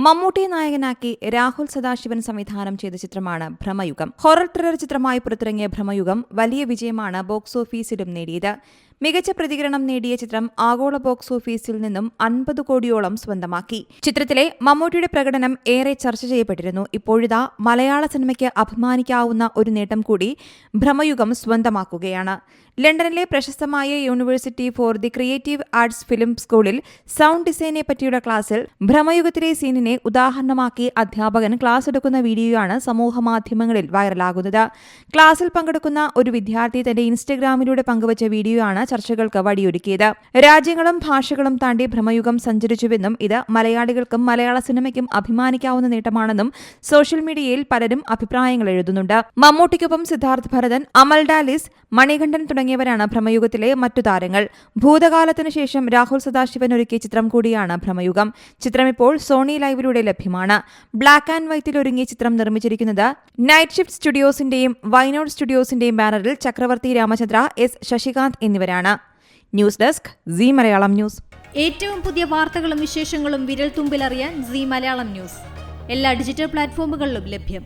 മമ്മൂട്ടിയെ നായകനാക്കി രാഹുൽ സദാശിവൻ സംവിധാനം ചെയ്ത ചിത്രമാണ് ഭ്രമയുഗം. ഹൊറർ ത്രില്ലർ ചിത്രമായി പുറത്തിറങ്ങിയ ഭ്രമയുഗം വലിയ വിജയമാണ് ബോക്സ് ഓഫീസിലും നേടിയത്. മികച്ച പ്രതികരണം നേടിയ ചിത്രം ആഗോള ബോക്സ് ഓഫീസിൽ നിന്നും 50 കോടിയോളം സ്വന്തമാക്കി. ചിത്രത്തിലെ മമ്മൂട്ടിയുടെ പ്രകടനം ഏറെ ചർച്ച ചെയ്യപ്പെട്ടിരുന്നു. ഇപ്പോഴിതാ മലയാള സിനിമയ്ക്ക് അഭിമാനിക്കാവുന്ന ഒരു നേട്ടം കൂടി ഭ്രമയുഗം സ്വന്തമാക്കുകയാണ്. ലണ്ടനിലെ പ്രശസ്തമായ university for the creative arts film സ്കൂളിൽ സൗണ്ട് ഡിസൈനെ പറ്റിയുള്ള ക്ലാസ്സിൽ ഭ്രമയുഗത്തിലെ സീനിനെ ഉദാഹരണമാക്കി അധ്യാപകൻ ക്ലാസ് എടുക്കുന്ന വീഡിയോയാണ് സമൂഹമാധ്യമങ്ങളിൽ വൈറലാകുന്നത്. ക്ലാസ്സിൽ പങ്കെടുക്കുന്ന ഒരു വിദ്യാർത്ഥി തന്റെ ഇൻസ്റ്റഗ്രാമിലൂടെ പങ്കുവച്ച വീഡിയോയാണ് ചർച്ചകൾക്ക് വഴിയൊരുക്കിയത്. രാജ്യങ്ങളും ഭാഷകളും താണ്ടി ഭ്രമയുഗം സഞ്ചരിച്ചുവെന്നും ഇത് മലയാളികൾക്കും മലയാള സിനിമയ്ക്കും അഭിമാനിക്കാവുന്ന നേട്ടമാണെന്നും സോഷ്യൽ മീഡിയയിൽ പലരും അഭിപ്രായങ്ങൾ എഴുതുന്നുണ്ട്. മമ്മൂട്ടിക്കൊപ്പം സിദ്ധാർത്ഥ് ഭരതൻ, അമൽ ഡാലിസ്, മണികണ്ഠൻ തുടങ്ങിയവരാണ് ഭ്രമയുഗത്തിലെ മറ്റു താരങ്ങൾ. ഭൂതകാലത്തിനു ശേഷം രാഹുൽ സദാശിവൻ ഒരുക്കിയ ചിത്രം കൂടിയാണ് ഭ്രമയുഗം. ചിത്രം ഇപ്പോൾ സോണി ലൈവിലൂടെ ലഭ്യമാണ്. ബ്ലാക്ക് ആൻഡ് വൈറ്റിൽ ഒരുങ്ങിയ ചിത്രം നിർമ്മിച്ചിരിക്കുന്നത് നൈറ്റ് ഷിഫ്റ്റ് സ്റ്റുഡിയോസിന്റെയും വൈനോഡ് സ്റ്റുഡിയോസിന്റെയും ബാനറിൽ ചക്രവർത്തി രാമചന്ദ്ര, എസ് ശശികാന്ത് എന്നിവരാണ്. News desk Zee Malayalam news. ഏറ്റവും പുതിയ വാർത്തകളും വിശേഷങ്ങളും വിരൽ തുമ്പിലറിയാൻ സീ മലയാളം ന്യൂസ് എല്ലാ ഡിജിറ്റൽ പ്ലാറ്റ്ഫോമുകളിലും ലഭ്യം.